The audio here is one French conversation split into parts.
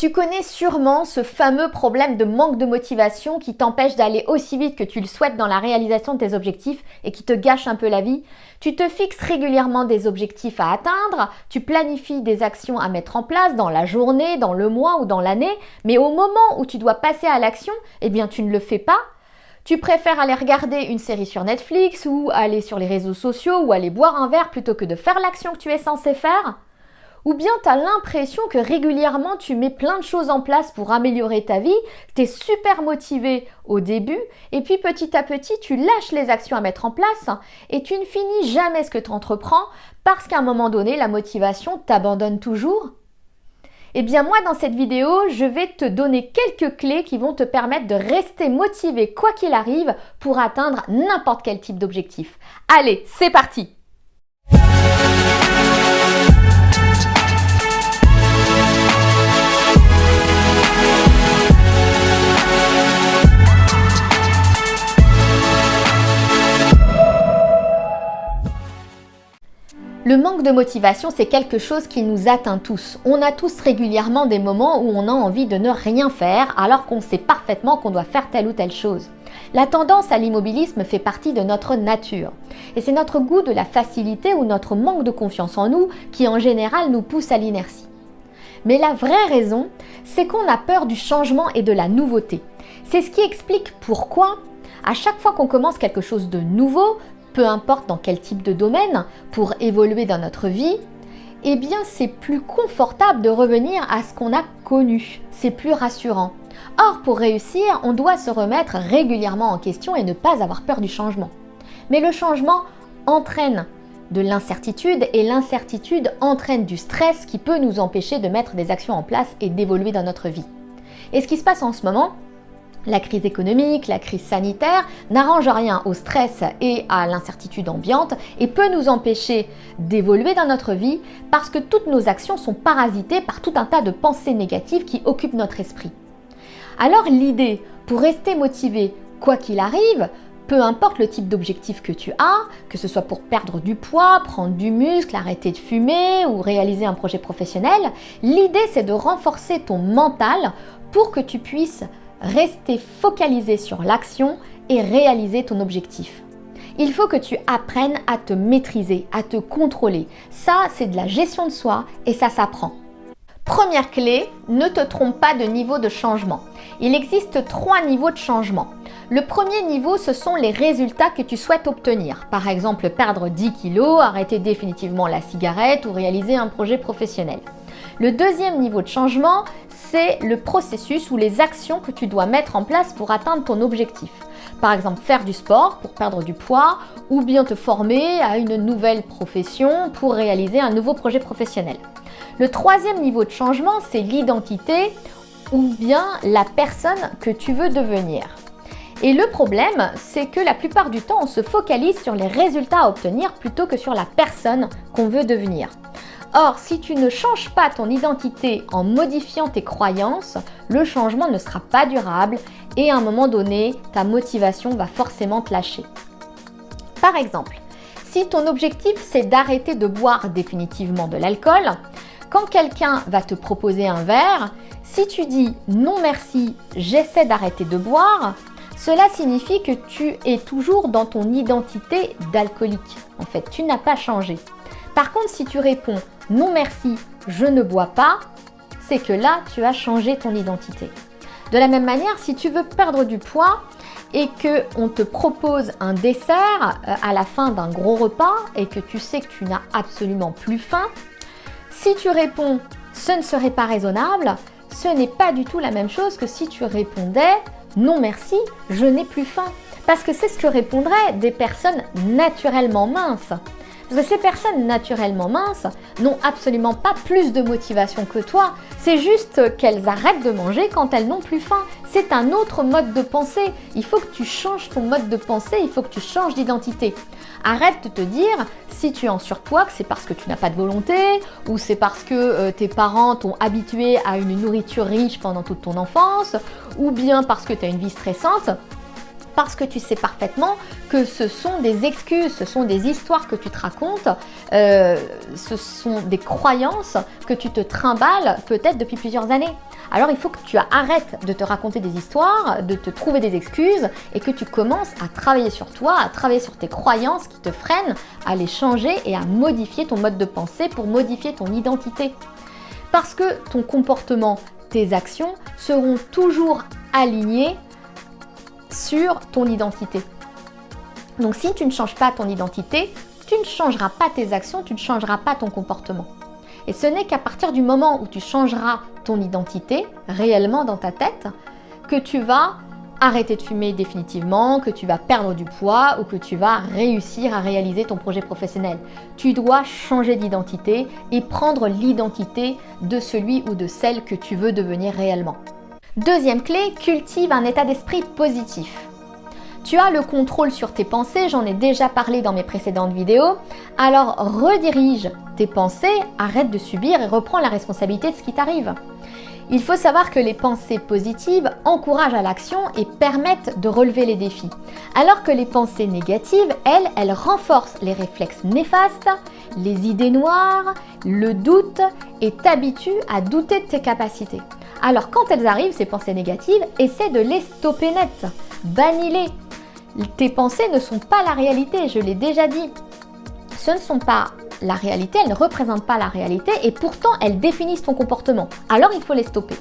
Tu connais sûrement ce fameux problème de manque de motivation qui t'empêche d'aller aussi vite que tu le souhaites dans la réalisation de tes objectifs et qui te gâche un peu la vie. Tu te fixes régulièrement des objectifs à atteindre, tu planifies des actions à mettre en place dans la journée, dans le mois ou dans l'année, mais au moment où tu dois passer à l'action, eh bien tu ne le fais pas. Tu préfères aller regarder une série sur Netflix ou aller sur les réseaux sociaux ou aller boire un verre plutôt que de faire l'action que tu es censé faire. Ou bien tu as l'impression que régulièrement tu mets plein de choses en place pour améliorer ta vie, tu es super motivé au début et puis petit à petit tu lâches les actions à mettre en place et tu ne finis jamais ce que tu entreprends parce qu'à un moment donné la motivation t'abandonne toujours. Eh bien moi dans cette vidéo je vais te donner quelques clés qui vont te permettre de rester motivé quoi qu'il arrive pour atteindre n'importe quel type d'objectif. Allez, c'est parti! Le manque de motivation, c'est quelque chose qui nous atteint tous. On a tous régulièrement des moments où on a envie de ne rien faire alors qu'on sait parfaitement qu'on doit faire telle ou telle chose. La tendance à l'immobilisme fait partie de notre nature. Et c'est notre goût de la facilité ou notre manque de confiance en nous qui en général nous pousse à l'inertie. Mais la vraie raison, c'est qu'on a peur du changement et de la nouveauté. C'est ce qui explique pourquoi, à chaque fois qu'on commence quelque chose de nouveau, peu importe dans quel type de domaine, pour évoluer dans notre vie, eh bien c'est plus confortable de revenir à ce qu'on a connu. C'est plus rassurant. Or, pour réussir, on doit se remettre régulièrement en question et ne pas avoir peur du changement. Mais le changement entraîne de l'incertitude et l'incertitude entraîne du stress qui peut nous empêcher de mettre des actions en place et d'évoluer dans notre vie. Et ce qui se passe en ce moment, la crise économique, la crise sanitaire n'arrange rien au stress et à l'incertitude ambiante et peut nous empêcher d'évoluer dans notre vie parce que toutes nos actions sont parasitées par tout un tas de pensées négatives qui occupent notre esprit. Alors l'idée, pour rester motivé quoi qu'il arrive, peu importe le type d'objectif que tu as, que ce soit pour perdre du poids, prendre du muscle, arrêter de fumer ou réaliser un projet professionnel, l'idée c'est de renforcer ton mental pour que tu puisses rester focalisé sur l'action et réaliser ton objectif. Il faut que tu apprennes à te maîtriser, à te contrôler. Ça, c'est de la gestion de soi et ça s'apprend. Première clé, ne te trompe pas de niveau de changement. Il existe 3 niveaux de changement. Le premier niveau, ce sont les résultats que tu souhaites obtenir. Par exemple, perdre 10 kilos, arrêter définitivement la cigarette ou réaliser un projet professionnel. Le deuxième niveau de changement, c'est le processus ou les actions que tu dois mettre en place pour atteindre ton objectif. Par exemple, faire du sport pour perdre du poids ou bien te former à une nouvelle profession pour réaliser un nouveau projet professionnel. Le troisième niveau de changement, c'est l'identité ou bien la personne que tu veux devenir. Et le problème, c'est que la plupart du temps, on se focalise sur les résultats à obtenir plutôt que sur la personne qu'on veut devenir. Or, si tu ne changes pas ton identité en modifiant tes croyances, le changement ne sera pas durable et à un moment donné, ta motivation va forcément te lâcher. Par exemple, si ton objectif c'est d'arrêter de boire définitivement de l'alcool, quand quelqu'un va te proposer un verre, si tu dis non merci, j'essaie d'arrêter de boire, cela signifie que tu es toujours dans ton identité d'alcoolique. En fait, tu n'as pas changé. Par contre, si tu réponds « non merci, je ne bois pas », c'est que là, tu as changé ton identité. De la même manière, si tu veux perdre du poids et qu'on te propose un dessert à la fin d'un gros repas et que tu sais que tu n'as absolument plus faim, si tu réponds « ce ne serait pas raisonnable », ce n'est pas du tout la même chose que si tu répondais « non merci, je n'ai plus faim ». Parce que c'est ce que répondraient des personnes naturellement minces. Parce que ces personnes naturellement minces n'ont absolument pas plus de motivation que toi. C'est juste qu'elles arrêtent de manger quand elles n'ont plus faim. C'est un autre mode de pensée. Il faut que tu changes ton mode de pensée, il faut que tu changes d'identité. Arrête de te dire, si tu es en surpoids, que c'est parce que tu n'as pas de volonté ou c'est parce que tes parents t'ont habitué à une nourriture riche pendant toute ton enfance ou bien parce que tu as une vie stressante. parce que tu sais parfaitement que ce sont des excuses, ce sont des histoires que tu te racontes, ce sont des croyances que tu te trimbales peut-être depuis plusieurs années. Alors il faut que tu arrêtes de te raconter des histoires, de te trouver des excuses et que tu commences à travailler sur toi, à travailler sur tes croyances qui te freinent, à les changer et à modifier ton mode de pensée pour modifier ton identité. Parce que ton comportement, tes actions seront toujours alignés sur ton identité. Donc si tu ne changes pas ton identité, tu ne changeras pas tes actions, tu ne changeras pas ton comportement. Et ce n'est qu'à partir du moment où tu changeras ton identité réellement dans ta tête que tu vas arrêter de fumer définitivement, que tu vas perdre du poids ou que tu vas réussir à réaliser ton projet professionnel. Tu dois changer d'identité et prendre l'identité de celui ou de celle que tu veux devenir réellement. Deuxième clé, cultive un état d'esprit positif. Tu as le contrôle sur tes pensées, j'en ai déjà parlé dans mes précédentes vidéos. Alors redirige tes pensées, arrête de subir et reprends la responsabilité de ce qui t'arrive. Il faut savoir que les pensées positives encouragent à l'action et permettent de relever les défis. Alors que les pensées négatives, elles renforcent les réflexes néfastes, les idées noires, le doute et t'habituent à douter de tes capacités. Alors quand elles arrivent, ces pensées négatives, essaie de les stopper net, bannis-les. Tes pensées ne sont pas la réalité, je l'ai déjà dit. Ce ne sont pas la réalité, elles ne représentent pas la réalité et pourtant elles définissent ton comportement. Alors il faut les stopper.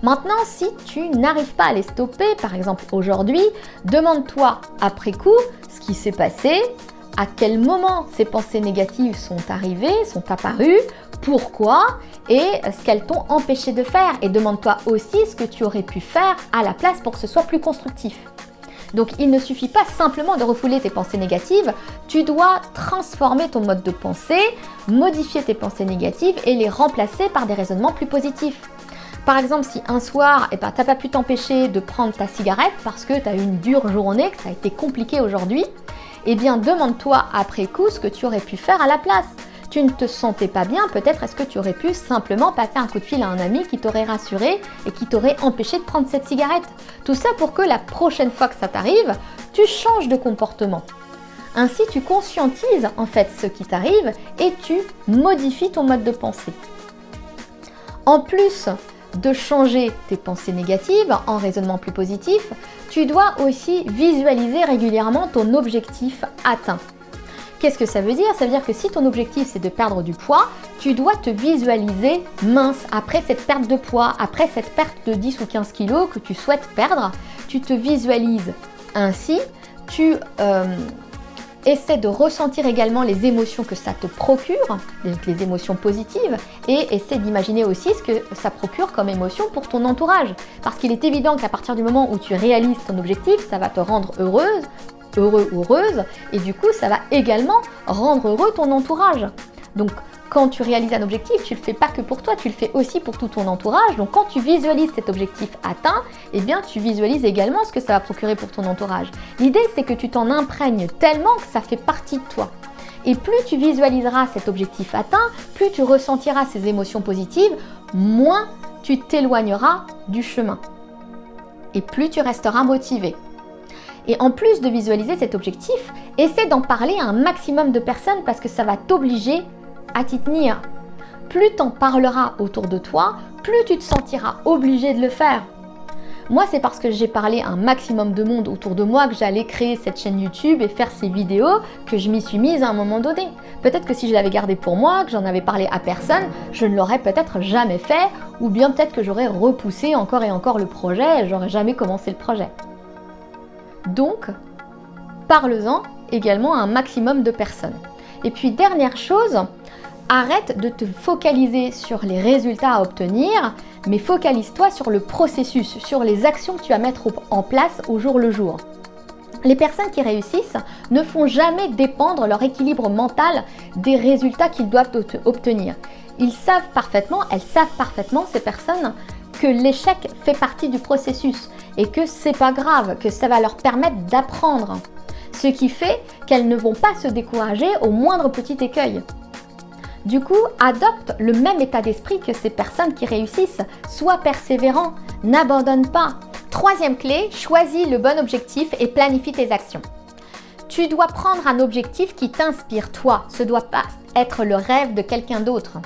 Maintenant, si tu n'arrives pas à les stopper, par exemple aujourd'hui, demande-toi après coup ce qui s'est passé, à quel moment ces pensées négatives sont arrivées, sont apparues, pourquoi et ce qu'elles t'ont empêché de faire. Et demande-toi aussi ce que tu aurais pu faire à la place pour que ce soit plus constructif. Donc il ne suffit pas simplement de refouler tes pensées négatives, tu dois transformer ton mode de pensée, modifier tes pensées négatives et les remplacer par des raisonnements plus positifs. Par exemple, si un soir, tu n'as pas pu t'empêcher de prendre ta cigarette parce que tu as eu une dure journée, que ça a été compliqué aujourd'hui, eh bien demande-toi après coup ce que tu aurais pu faire à la place. Tu ne te sentais pas bien, peut-être est-ce que tu aurais pu simplement passer un coup de fil à un ami qui t'aurait rassuré et qui t'aurait empêché de prendre cette cigarette. Tout ça pour que la prochaine fois que ça t'arrive, tu changes de comportement. Ainsi, tu conscientises en fait ce qui t'arrive et tu modifies ton mode de pensée. En plus de changer tes pensées négatives en raisonnement plus positif, tu dois aussi visualiser régulièrement ton objectif atteint. Qu'est-ce que ça veut dire? Ça veut dire que si ton objectif c'est de perdre du poids, tu dois te visualiser mince après cette perte de poids, après cette perte de 10 ou 15 kilos que tu souhaites perdre. Tu te visualises ainsi, tu essaies de ressentir également les émotions que ça te procure, les émotions positives, et essaie d'imaginer aussi ce que ça procure comme émotion pour ton entourage. Parce qu'il est évident qu'à partir du moment où tu réalises ton objectif, ça va te rendre heureux ou heureuse, et du coup ça va également rendre heureux ton entourage. Donc quand tu réalises un objectif, tu le fais pas que pour toi, tu le fais aussi pour tout ton entourage. Donc quand tu visualises cet objectif atteint, eh bien tu visualises également ce que ça va procurer pour ton entourage. L'idée c'est que tu t'en imprègnes tellement que ça fait partie de toi. Et plus tu visualiseras cet objectif atteint, plus tu ressentiras ces émotions positives, moins tu t'éloigneras du chemin. Et plus tu resteras motivé. Et en plus de visualiser cet objectif, essaie d'en parler à un maximum de personnes parce que ça va t'obliger à t'y tenir. Plus t'en parleras autour de toi, plus tu te sentiras obligé de le faire. Moi, c'est parce que j'ai parlé à un maximum de monde autour de moi que j'allais créer cette chaîne YouTube et faire ces vidéos que je m'y suis mise à un moment donné. Peut-être que si je l'avais gardé pour moi, que j'en avais parlé à personne, je ne l'aurais peut-être jamais fait, ou bien peut-être que j'aurais repoussé encore et encore le projet et j'aurais jamais commencé le projet. Donc, parle-en également à un maximum de personnes. Et puis, dernière chose, arrête de te focaliser sur les résultats à obtenir, mais focalise-toi sur le processus, sur les actions que tu vas mettre en place au jour le jour. Les personnes qui réussissent ne font jamais dépendre leur équilibre mental des résultats qu'ils doivent obtenir. Elles savent parfaitement, ces personnes, que l'échec fait partie du processus et que c'est pas grave, que ça va leur permettre d'apprendre. Ce qui fait qu'elles ne vont pas se décourager au moindre petit écueil. Du coup, adopte le même état d'esprit que ces personnes qui réussissent. Sois persévérant, n'abandonne pas. Troisième clé, choisis le bon objectif et planifie tes actions. Tu dois prendre un objectif qui t'inspire toi. Ce ne doit pas être le rêve de quelqu'un d'autre.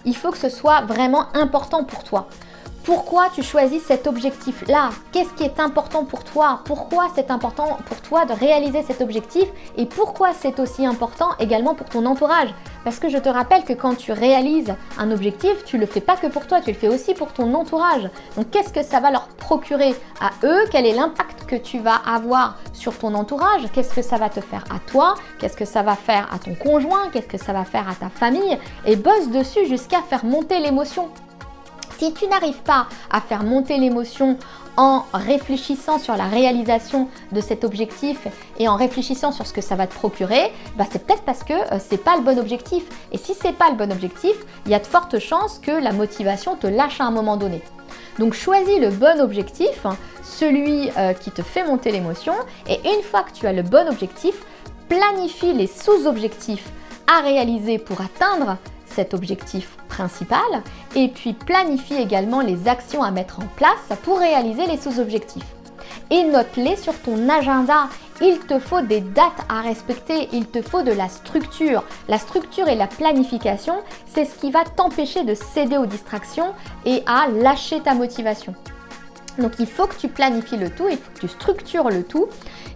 Il faut que ce soit vraiment important pour toi. Pourquoi tu choisis cet objectif-là? Qu'est-ce qui est important pour toi? Pourquoi c'est important pour toi de réaliser cet objectif? Et pourquoi c'est aussi important également pour ton entourage? Parce que je te rappelle que quand tu réalises un objectif, tu ne le fais pas que pour toi, tu le fais aussi pour ton entourage. Donc qu'est-ce que ça va leur procurer à eux? Quel est l'impact que tu vas avoir sur ton entourage? Qu'est-ce que ça va te faire à toi? Qu'est-ce que ça va faire à ton conjoint? Qu'est-ce que ça va faire à ta famille? Et bosse dessus jusqu'à faire monter l'émotion. Si tu n'arrives pas à faire monter l'émotion en réfléchissant sur la réalisation de cet objectif et en réfléchissant sur ce que ça va te procurer, c'est peut-être parce que c'est pas le bon objectif. Et si c'est pas le bon objectif, il y a de fortes chances que la motivation te lâche à un moment donné. Donc choisis le bon objectif, celui qui te fait monter l'émotion, et une fois que tu as le bon objectif, planifie les sous-objectifs à réaliser pour atteindre cet objectif principal et puis planifie également les actions à mettre en place pour réaliser les sous-objectifs. Et note-les sur ton agenda. Il te faut des dates à respecter, il te faut de la structure. La structure et la planification, c'est ce qui va t'empêcher de céder aux distractions et à lâcher ta motivation. Donc il faut que tu planifies le tout, il faut que tu structures le tout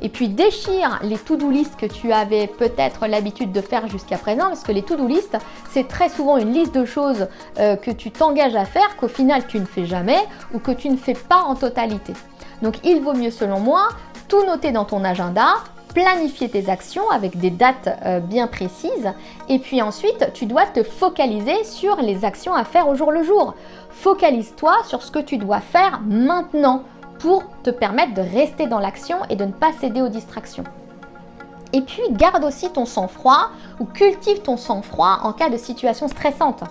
et puis déchire les to-do list que tu avais peut-être l'habitude de faire jusqu'à présent, parce que les to-do list, c'est très souvent une liste de choses que tu t'engages à faire, qu'au final tu ne fais jamais ou que tu ne fais pas en totalité. Donc il vaut mieux selon moi tout noter dans ton agenda, planifier tes actions avec des dates bien précises et puis ensuite tu dois te focaliser sur les actions à faire au jour le jour. Focalise-toi sur ce que tu dois faire maintenant pour te permettre de rester dans l'action et de ne pas céder aux distractions. Et puis garde aussi ton sang-froid ou cultive ton sang-froid en cas de situation stressante.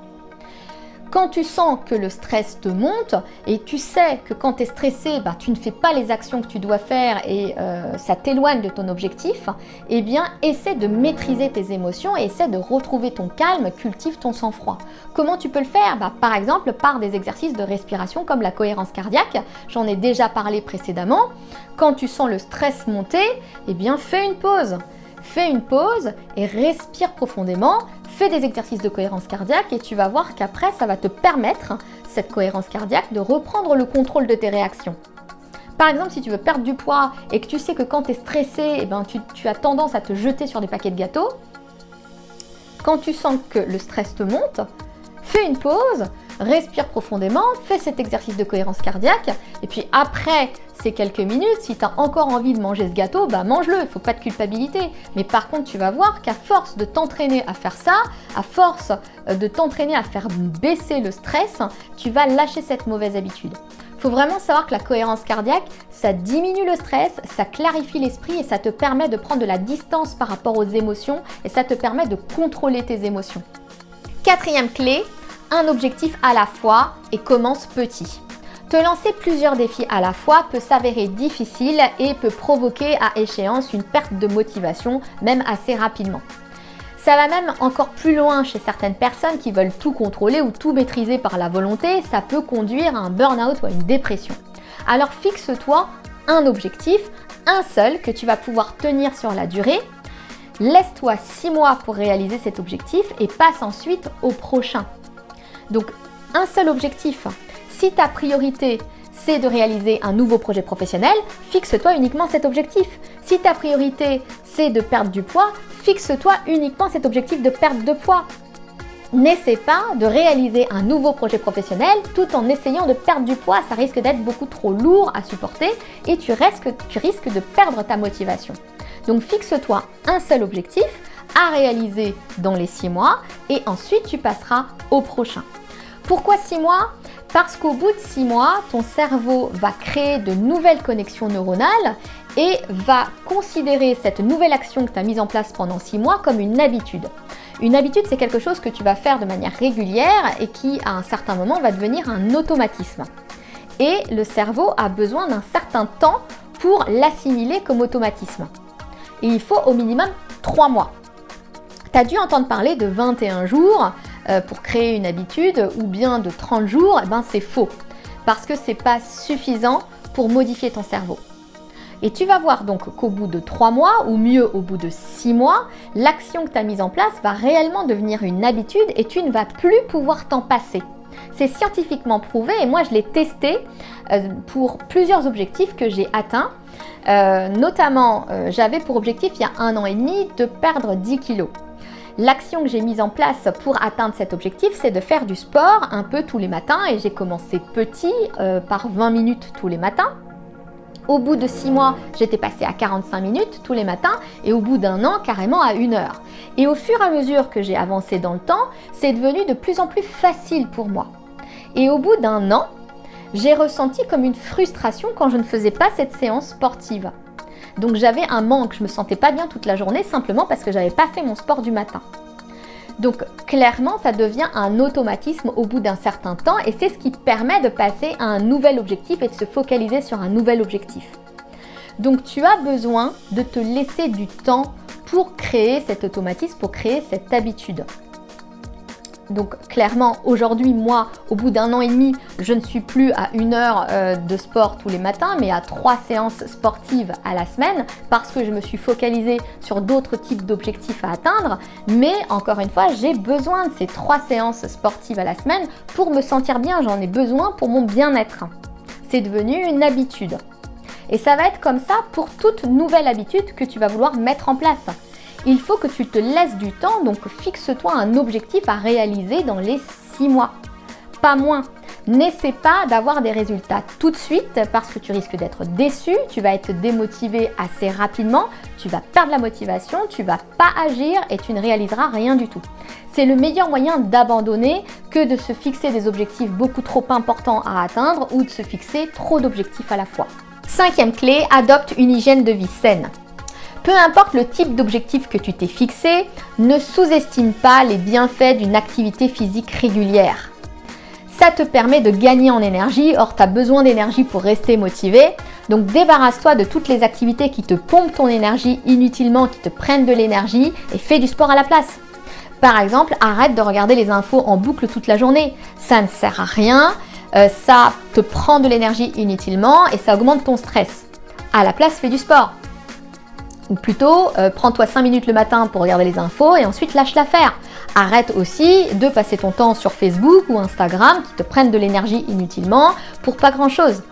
Quand tu sens que le stress te monte et tu sais que quand tu es stressé, tu ne fais pas les actions que tu dois faire et ça t'éloigne de ton objectif, eh bien essaie de maîtriser tes émotions et essaie de retrouver ton calme, cultive ton sang-froid. Comment tu peux le faire? Par exemple par des exercices de respiration comme la cohérence cardiaque, j'en ai déjà parlé précédemment. Quand tu sens le stress monter, eh bien fais une pause. Fais une pause et respire profondément, fais des exercices de cohérence cardiaque et tu vas voir qu'après, ça va te permettre, cette cohérence cardiaque, de reprendre le contrôle de tes réactions. Par exemple, si tu veux perdre du poids et que tu sais que quand tu es stressé, tu as tendance à te jeter sur des paquets de gâteaux, quand tu sens que le stress te monte, fais une pause, respire profondément, fais cet exercice de cohérence cardiaque et puis après ces quelques minutes, si tu as encore envie de manger ce gâteau, mange-le, il ne faut pas de culpabilité. Mais par contre, tu vas voir qu'à force de t'entraîner à faire ça, à force de t'entraîner à faire baisser le stress, tu vas lâcher cette mauvaise habitude. Il faut vraiment savoir que la cohérence cardiaque, ça diminue le stress, ça clarifie l'esprit et ça te permet de prendre de la distance par rapport aux émotions et ça te permet de contrôler tes émotions. Quatrième clé, un objectif à la fois et commence petit. Te lancer plusieurs défis à la fois peut s'avérer difficile et peut provoquer à échéance une perte de motivation, même assez rapidement. Ça va même encore plus loin chez certaines personnes qui veulent tout contrôler ou tout maîtriser par la volonté, ça peut conduire à un burn-out ou à une dépression. Alors fixe-toi un objectif, un seul que tu vas pouvoir tenir sur la durée. Laisse-toi 6 mois pour réaliser cet objectif et passe ensuite au prochain. Donc un seul objectif. Si ta priorité, c'est de réaliser un nouveau projet professionnel, fixe-toi uniquement cet objectif. Si ta priorité, c'est de perdre du poids, fixe-toi uniquement cet objectif de perte de poids. N'essaie pas de réaliser un nouveau projet professionnel tout en essayant de perdre du poids. Ça risque d'être beaucoup trop lourd à supporter et tu risques de perdre ta motivation. Donc fixe-toi un seul objectif à réaliser dans les 6 mois et ensuite tu passeras au prochain. Pourquoi 6 mois ? Parce qu'au bout de 6 mois, ton cerveau va créer de nouvelles connexions neuronales et va considérer cette nouvelle action que tu as mise en place pendant 6 mois comme une habitude. Une habitude, c'est quelque chose que tu vas faire de manière régulière et qui, à un certain moment, va devenir un automatisme. Et le cerveau a besoin d'un certain temps pour l'assimiler comme automatisme. Et il faut au minimum 3 mois. Tu as dû entendre parler de 21 jours pour créer une habitude ou bien de 30 jours, c'est faux. Parce que ce n'est pas suffisant pour modifier ton cerveau. Et tu vas voir donc qu'au bout de 3 mois, ou mieux au bout de 6 mois, l'action que tu as mise en place va réellement devenir une habitude et tu ne vas plus pouvoir t'en passer. C'est scientifiquement prouvé et moi je l'ai testé pour plusieurs objectifs que j'ai atteints. Notamment, j'avais pour objectif il y a 1 an et demi de perdre 10 kilos. L'action que j'ai mise en place pour atteindre cet objectif, c'est de faire du sport un peu tous les matins et j'ai commencé petit par 20 minutes tous les matins. Au bout de 6 mois, j'étais passée à 45 minutes tous les matins et au bout d'1 an, carrément à 1 heure. Et au fur et à mesure que j'ai avancé dans le temps, c'est devenu de plus en plus facile pour moi. Et au bout d'1 an, j'ai ressenti comme une frustration quand je ne faisais pas cette séance sportive. Donc j'avais un manque, je ne me sentais pas bien toute la journée simplement parce que je n'avais pas fait mon sport du matin. Donc clairement, ça devient un automatisme au bout d'un certain temps et c'est ce qui permet de passer à un nouvel objectif et de se focaliser sur un nouvel objectif. Donc tu as besoin de te laisser du temps pour créer cet automatisme, pour créer cette habitude. Donc clairement, aujourd'hui, moi, au bout d'1 an et demi, je ne suis plus à 1 heure de sport tous les matins, mais à 3 séances sportives à la semaine parce que je me suis focalisée sur d'autres types d'objectifs à atteindre. Mais encore une fois, j'ai besoin de ces 3 séances sportives à la semaine pour me sentir bien. J'en ai besoin pour mon bien-être. C'est devenu une habitude. Et ça va être comme ça pour toute nouvelle habitude que tu vas vouloir mettre en place. Il faut que tu te laisses du temps, donc fixe-toi un objectif à réaliser dans les 6 mois, pas moins. N'essaie pas d'avoir des résultats tout de suite parce que tu risques d'être déçu, tu vas être démotivé assez rapidement, tu vas perdre la motivation, tu vas pas agir et tu ne réaliseras rien du tout. C'est le meilleur moyen d'abandonner que de se fixer des objectifs beaucoup trop importants à atteindre ou de se fixer trop d'objectifs à la fois. 5e clé, adopte une hygiène de vie saine. Peu importe le type d'objectif que tu t'es fixé, ne sous-estime pas les bienfaits d'une activité physique régulière. Ça te permet de gagner en énergie, or tu as besoin d'énergie pour rester motivé. Donc débarrasse-toi de toutes les activités qui te pompent ton énergie inutilement, qui te prennent de l'énergie et fais du sport à la place. Par exemple, arrête de regarder les infos en boucle toute la journée. Ça ne sert à rien, ça te prend de l'énergie inutilement et ça augmente ton stress. À la place, fais du sport. Ou plutôt, prends-toi 5 minutes le matin pour regarder les infos et ensuite lâche l'affaire. Arrête aussi de passer ton temps sur Facebook ou Instagram qui te prennent de l'énergie inutilement pour pas grand-chose.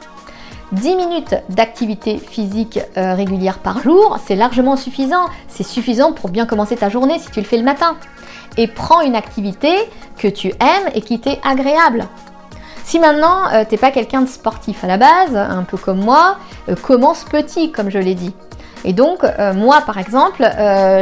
10 minutes d'activité physique régulière par jour, c'est largement suffisant. C'est suffisant pour bien commencer ta journée si tu le fais le matin. Et prends une activité que tu aimes et qui t'est agréable. Si maintenant, tu n'es pas quelqu'un de sportif à la base, un peu comme moi, commence petit, comme je l'ai dit. Et donc, moi par exemple,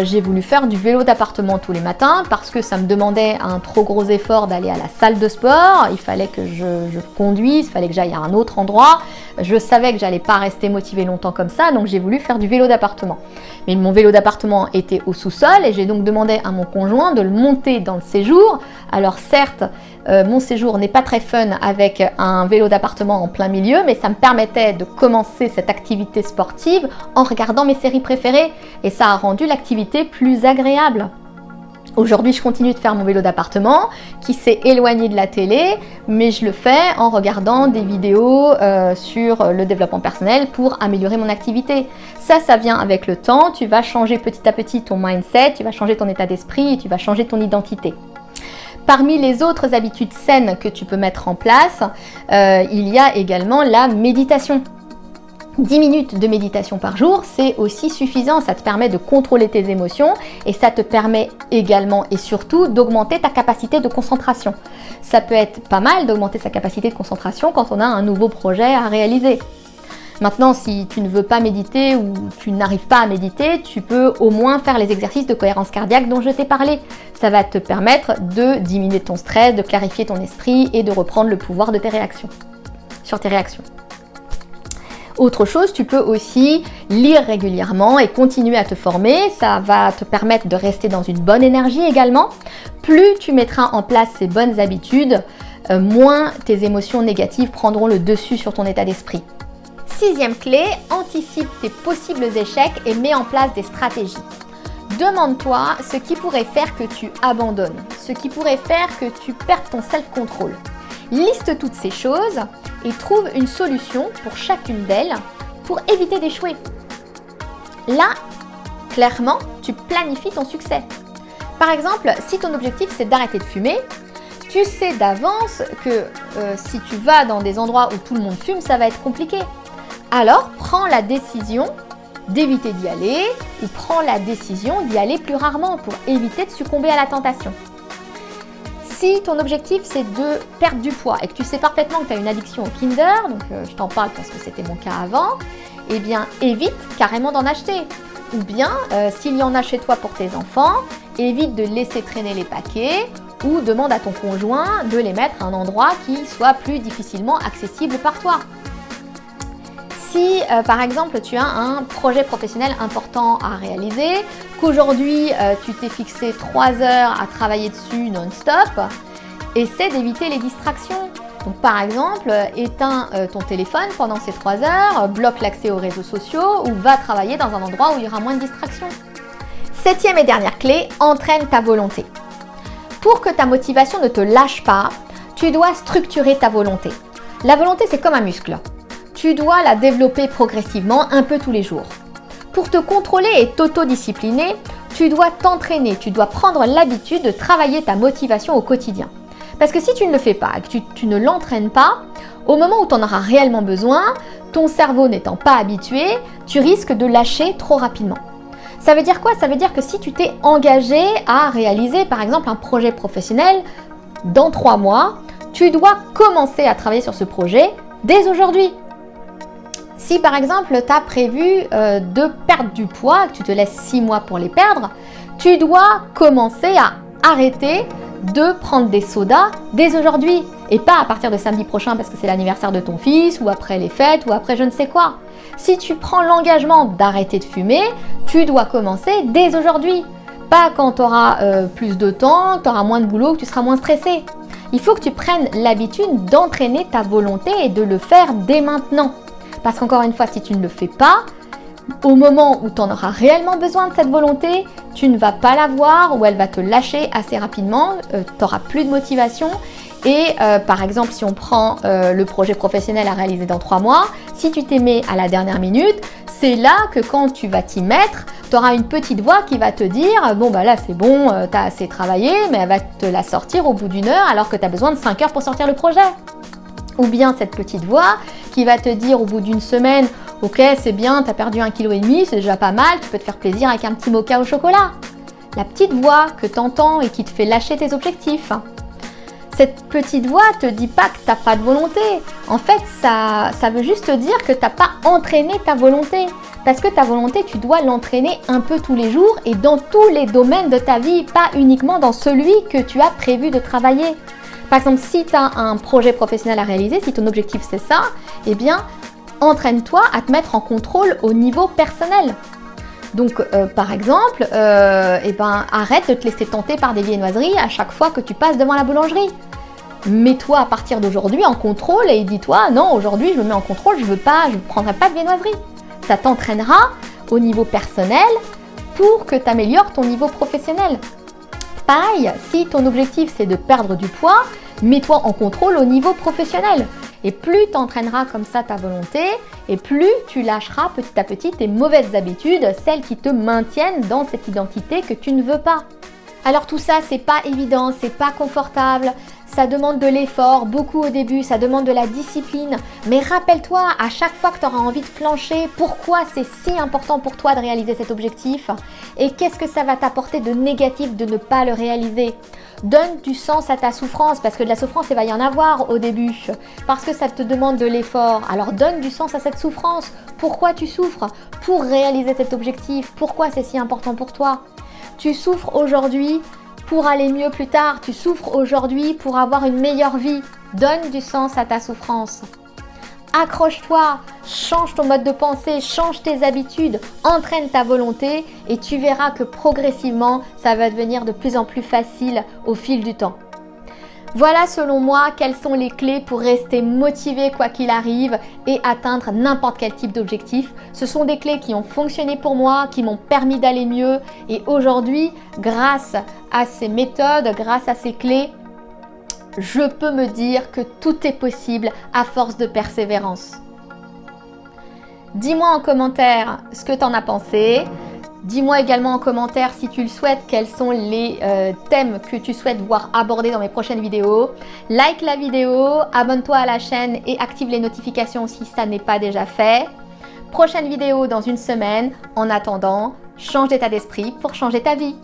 j'ai voulu faire du vélo d'appartement tous les matins parce que ça me demandait un trop gros effort d'aller à la salle de sport. Il fallait que je conduise, il fallait que j'aille à un autre endroit. Je savais que j'allais pas rester motivée longtemps comme ça, donc j'ai voulu faire du vélo d'appartement. Mais mon vélo d'appartement était au sous-sol et j'ai donc demandé à mon conjoint de le monter dans le séjour. Alors certes, mon séjour n'est pas très fun avec un vélo d'appartement en plein milieu, mais ça me permettait de commencer cette activité sportive en regardant mes séries préférées et ça a rendu l'activité plus agréable. Aujourd'hui, je continue de faire mon vélo d'appartement qui s'est éloigné de la télé, mais je le fais en regardant des vidéos sur le développement personnel pour améliorer mon activité. Ça vient avec le temps, tu vas changer petit à petit ton mindset, tu vas changer ton état d'esprit et tu vas changer ton identité. Parmi les autres habitudes saines que tu peux mettre en place, il y a également la méditation. 10 minutes de méditation par jour, c'est aussi suffisant. Ça te permet de contrôler tes émotions et ça te permet également et surtout d'augmenter ta capacité de concentration. Ça peut être pas mal d'augmenter sa capacité de concentration quand on a un nouveau projet à réaliser. Maintenant, si tu ne veux pas méditer ou tu n'arrives pas à méditer, tu peux au moins faire les exercices de cohérence cardiaque dont je t'ai parlé. Ça va te permettre de diminuer ton stress, de clarifier ton esprit et de reprendre le pouvoir de tes réactions, sur tes réactions. Autre chose, tu peux aussi lire régulièrement et continuer à te former. Ça va te permettre de rester dans une bonne énergie également. Plus tu mettras en place ces bonnes habitudes, moins tes émotions négatives prendront le dessus sur ton état d'esprit. 6e clé, anticipe tes possibles échecs et mets en place des stratégies. Demande-toi ce qui pourrait faire que tu abandonnes, ce qui pourrait faire que tu perdes ton self-control. Liste toutes ces choses et trouve une solution pour chacune d'elles pour éviter d'échouer. Là, clairement, tu planifies ton succès. Par exemple, si ton objectif c'est d'arrêter de fumer, tu sais d'avance que si tu vas dans des endroits où tout le monde fume, ça va être compliqué. Alors, prends la décision d'éviter d'y aller ou prends la décision d'y aller plus rarement pour éviter de succomber à la tentation. Si ton objectif c'est de perdre du poids et que tu sais parfaitement que tu as une addiction au Kinder, donc je t'en parle parce que c'était mon cas avant, eh bien évite carrément d'en acheter. Ou bien, s'il y en a chez toi pour tes enfants, évite de laisser traîner les paquets ou demande à ton conjoint de les mettre à un endroit qui soit plus difficilement accessible par toi. Si par exemple tu as un projet professionnel important à réaliser, qu'aujourd'hui tu t'es fixé 3 heures à travailler dessus non-stop, essaie d'éviter les distractions. Donc par exemple, éteins ton téléphone pendant ces 3 heures, bloque l'accès aux réseaux sociaux ou va travailler dans un endroit où il y aura moins de distractions. 7e et dernière clé, entraîne ta volonté. Pour que ta motivation ne te lâche pas, tu dois structurer ta volonté. La volonté, c'est comme un muscle. Tu dois la développer progressivement un peu tous les jours. Pour te contrôler et t'autodiscipliner, tu dois t'entraîner, tu dois prendre l'habitude de travailler ta motivation au quotidien. Parce que si tu ne le fais pas, que tu ne l'entraînes pas, au moment où tu en auras réellement besoin, ton cerveau n'étant pas habitué, tu risques de lâcher trop rapidement. Ça veut dire quoi? Ça veut dire que si tu t'es engagé à réaliser par exemple un projet professionnel dans 3 mois, tu dois commencer à travailler sur ce projet dès aujourd'hui. Si par exemple tu as prévu de perdre du poids, que tu te laisses 6 mois pour les perdre, tu dois commencer à arrêter de prendre des sodas dès aujourd'hui et pas à partir de samedi prochain parce que c'est l'anniversaire de ton fils ou après les fêtes ou après je ne sais quoi. Si tu prends l'engagement d'arrêter de fumer, tu dois commencer dès aujourd'hui. Pas quand tu auras plus de temps, tu auras moins de boulot, que tu seras moins stressé. Il faut que tu prennes l'habitude d'entraîner ta volonté et de le faire dès maintenant. Parce qu'encore une fois, si tu ne le fais pas, au moment où tu en auras réellement besoin de cette volonté, tu ne vas pas l'avoir ou elle va te lâcher assez rapidement, tu n'auras plus de motivation. Et par exemple, si on prend le projet professionnel à réaliser dans 3 mois, si tu t'y mets à la dernière minute, c'est là que quand tu vas t'y mettre, tu auras une petite voix qui va te dire « Bon, bah là c'est bon, tu as assez travaillé, mais elle va te la sortir au bout d'1 heure alors que tu as besoin de 5 heures pour sortir le projet. » Ou bien cette petite voix qui va te dire au bout d'1 semaine « Ok, c'est bien, tu as perdu 1,5 kg, c'est déjà pas mal, tu peux te faire plaisir avec un petit mocha au chocolat. » La petite voix que tu entends et qui te fait lâcher tes objectifs. Cette petite voix ne te dit pas que tu n'as pas de volonté. En fait, ça veut juste te dire que tu n'as pas entraîné ta volonté. Parce que ta volonté, tu dois l'entraîner un peu tous les jours et dans tous les domaines de ta vie, pas uniquement dans celui que tu as prévu de travailler. Par exemple, si tu as un projet professionnel à réaliser, si ton objectif c'est ça, eh bien, entraîne-toi à te mettre en contrôle au niveau personnel. Donc, par exemple, arrête de te laisser tenter par des viennoiseries à chaque fois que tu passes devant la boulangerie. Mets-toi à partir d'aujourd'hui en contrôle et dis-toi, non, aujourd'hui je me mets en contrôle, je ne prendrai pas de viennoiserie. Ça t'entraînera au niveau personnel pour que tu améliores ton niveau professionnel. Pareil, si ton objectif c'est de perdre du poids, mets-toi en contrôle au niveau professionnel. Et plus tu entraîneras comme ça ta volonté, et plus tu lâcheras petit à petit tes mauvaises habitudes, celles qui te maintiennent dans cette identité que tu ne veux pas. Alors tout ça, c'est pas évident, c'est pas confortable, ça demande de l'effort, beaucoup au début, ça demande de la discipline. Mais rappelle-toi, à chaque fois que tu auras envie de flancher, pourquoi c'est si important pour toi de réaliser cet objectif et qu'est-ce que ça va t'apporter de négatif de ne pas le réaliser. Donne du sens à ta souffrance parce que de la souffrance, il va y en avoir au début parce que ça te demande de l'effort. Alors donne du sens à cette souffrance. Pourquoi tu souffres? Pour réaliser cet objectif. Pourquoi c'est si important pour toi? Tu souffres aujourd'hui pour aller mieux plus tard. Tu souffres aujourd'hui pour avoir une meilleure vie. Donne du sens à ta souffrance. Accroche-toi, change ton mode de pensée, change tes habitudes, entraîne ta volonté et tu verras que progressivement, ça va devenir de plus en plus facile au fil du temps. Voilà selon moi quelles sont les clés pour rester motivé quoi qu'il arrive et atteindre n'importe quel type d'objectif. Ce sont des clés qui ont fonctionné pour moi, qui m'ont permis d'aller mieux et aujourd'hui, grâce à ces méthodes, grâce à ces clés, je peux me dire que tout est possible à force de persévérance. Dis-moi en commentaire ce que tu en as pensé. Dis-moi également en commentaire si tu le souhaites, quels sont les thèmes que tu souhaites voir abordés dans mes prochaines vidéos. Like la vidéo, abonne-toi à la chaîne et active les notifications si ça n'est pas déjà fait. Prochaine vidéo dans une semaine. En attendant, change d'état d'esprit pour changer ta vie.